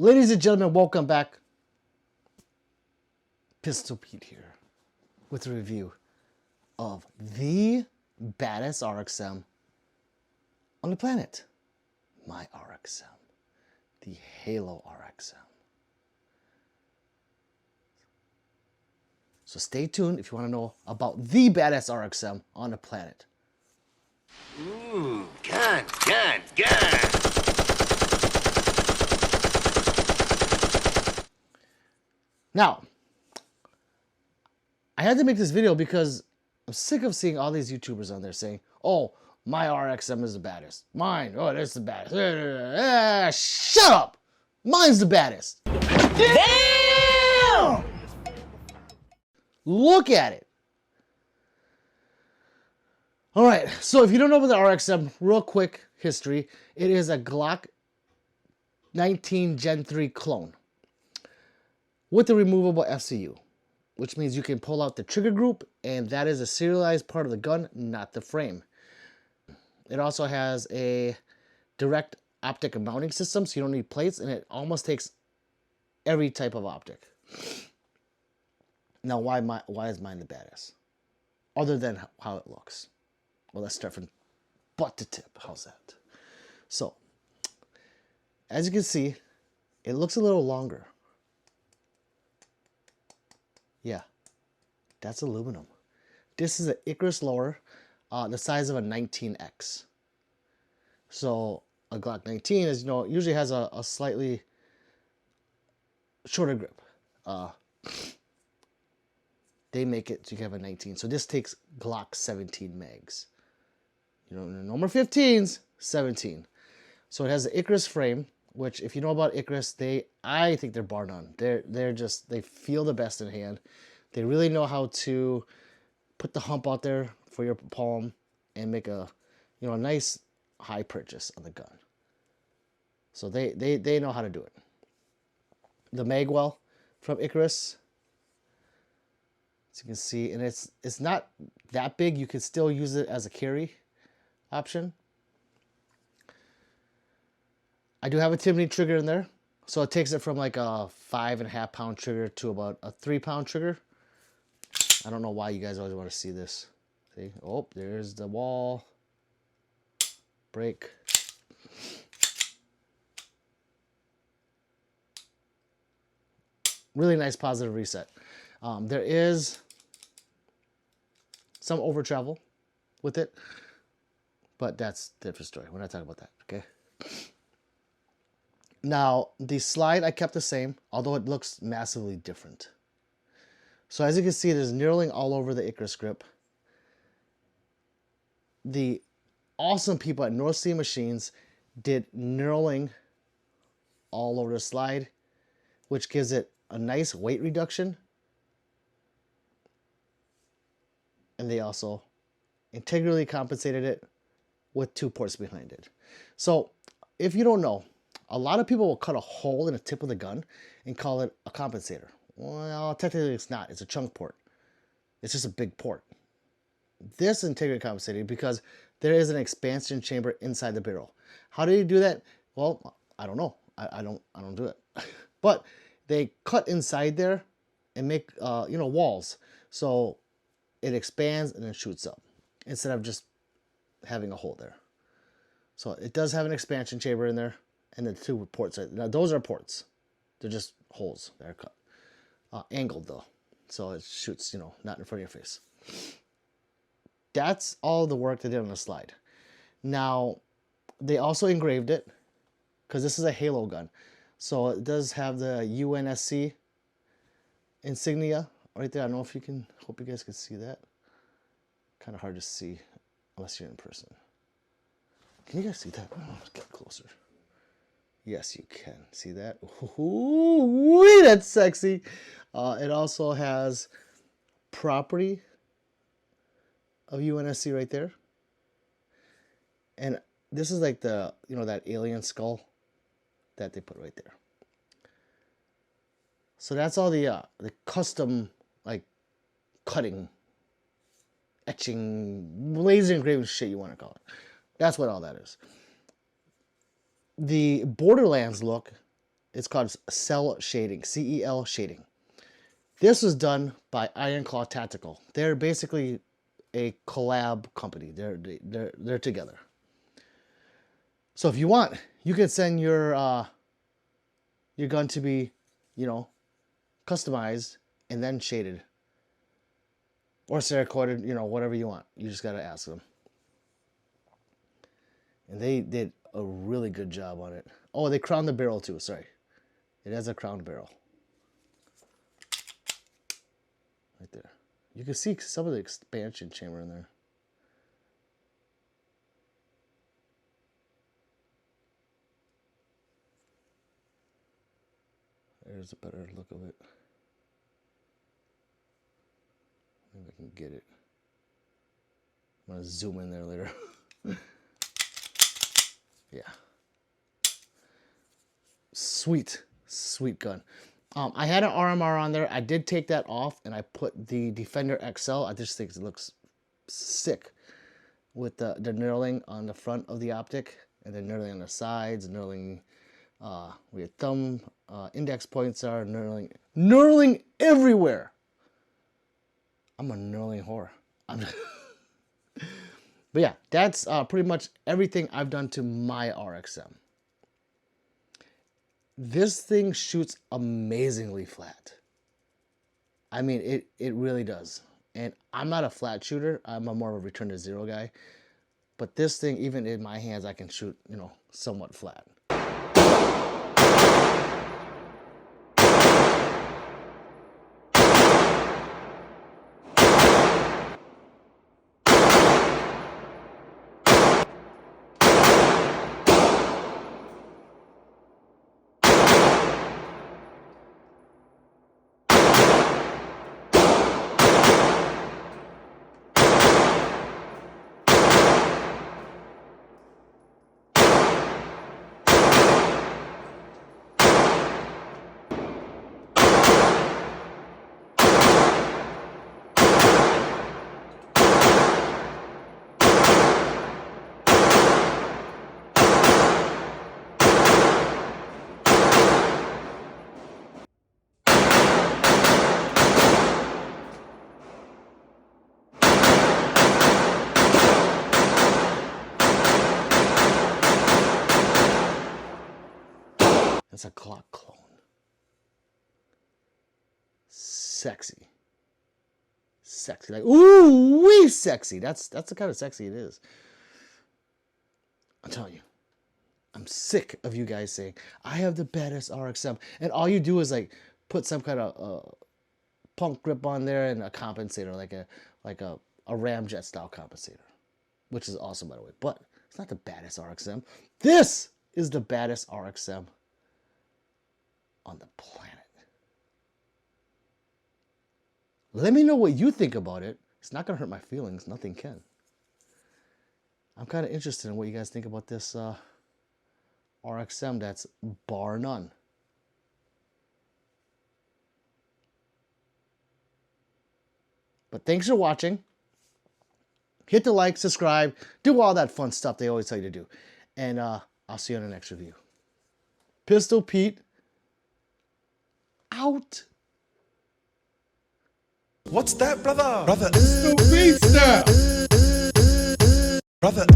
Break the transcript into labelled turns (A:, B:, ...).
A: Ladies and gentlemen, welcome back. Pistol Pete here with a review of the baddest RXM on the planet. My RXM. The Halo RXM. So stay tuned if you want to know about the baddest RXM on the planet.
B: Gun.
A: Now, I had to make this video because I'm sick of seeing all these YouTubers on there saying, oh, my RXM is the baddest. Mine, oh, that's the baddest. Shut up! Mine's the baddest.
B: Damn!
A: Look at it. All right, so if you don't know about the RXM, real quick history, it is a Glock 19 Gen 3 clone with a removable FCU, which means you can pull out the trigger group, and that is a serialized part of the gun, not the frame. It also has a direct optic mounting system, so you don't need plates, and it almost takes every type of optic. Now, why is mine the baddest? Other than how it looks. Well, let's start from butt to tip. How's that? So, as you can see, it looks a little longer. Yeah, that's aluminum. This is an Icarus lower, the size of a 19X. So a Glock 19, as you know, usually has a slightly shorter grip. They make it so you can have a 19. So this takes Glock 17 mags. You know, no more 15s, 17. So it has the Icarus frame, which if you know about Icarus, I think they're bar none. They feel the best in hand. They really know how to put the hump out there for your palm and make a nice high purchase on the gun. So they know how to do it. The magwell from Icarus, as you can see, and it's not that big. You can still use it as a carry option. I do have a Timney trigger in there, so it takes it from like a 5.5 pound trigger to about a 3 pound trigger. I don't know why you guys always want to see this. See? Oh, there's the wall. Break. Really nice positive reset. There is some over travel with it, but that's a different story. We're not talking about that, okay? Now, the slide I kept the same, although it looks massively different. So as you can see, there's knurling all over the Icarus grip. The awesome people at North Sea Machines did knurling all over the slide, which gives it a nice weight reduction. And they also integrally compensated it with 2 ports behind it. So if you don't know, a lot of people will cut a hole in the tip of the gun and call it a compensator. Well, technically it's not. It's a chunk port. It's just a big port. This is integrally compensated because there is an expansion chamber inside the barrel. How do you do that? Well, I don't know. I don't do it. But they cut inside there and make walls, so it expands and then shoots up instead of just having a hole there. So it does have an expansion chamber in there, and the 2 ports. Now those are ports. They're just holes that are cut. Angled though, so it shoots, not in front of your face. That's all the work they did on the slide. Now, they also engraved it, because this is a Halo gun. So it does have the UNSC insignia right there. I don't know if you can, hope you guys can see that. Kind of hard to see unless you're in person. Can you guys see that? Oh, let's get closer. Yes, you can. See that? Ooh, that's sexy. It also has property of UNSC right there. And this is like the, that alien skull that they put right there. So that's all the custom, like, cutting, etching, laser engraving shit you want to call it. That's what all that is. The Borderlands look It's called cell shading, CEL shading. This was done by Iron Claw Tactical. They're basically a collab company. They're together. So if you want, you can send your gun to be, you know, customized and then shaded. Or Cerakoted, you know, whatever you want. You just gotta ask them. And they did a really good job on it. Oh, they crowned the barrel too, sorry. It has a crowned barrel. Right there. You can see some of the expansion chamber in there. There's a better look of it. Maybe I can get it. I'm gonna zoom in there later. Yeah. Sweet, sweet gun. I had an RMR on there. I did take that off and I put the Defender XL. I just think it looks sick with the knurling on the front of the optic and then knurling on the sides, knurling where your thumb index points are, knurling everywhere. I'm a knurling whore. But yeah, that's pretty much everything I've done to my RXM. This thing shoots amazingly flat. I mean, it really does. And I'm not a flat shooter. I'm a more of a return to zero guy. But this thing, even in my hands, I can shoot, you know, somewhat flat. That's a Glock clone. Sexy. Sexy. Like, ooh, wee sexy. That's the kind of sexy it is. I'm telling you. I'm sick of you guys saying, I have the baddest RXM. And all you do is like put some kind of punk grip on there and a compensator, like a ramjet style compensator. Which is awesome, by the way. But it's not the baddest RXM. This is the baddest RXM on the planet. Let me know what you think about it. It's not gonna hurt my feelings. Nothing can. I'm kind of interested in what you guys think about this RXM that's bar none. But thanks for watching. Hit the like, subscribe, do all that fun stuff they always tell you to do. And I'll see you on the next review. Pistol Pete out.
B: What's that, brother? Brother.
C: It's the beast now.
B: Brother.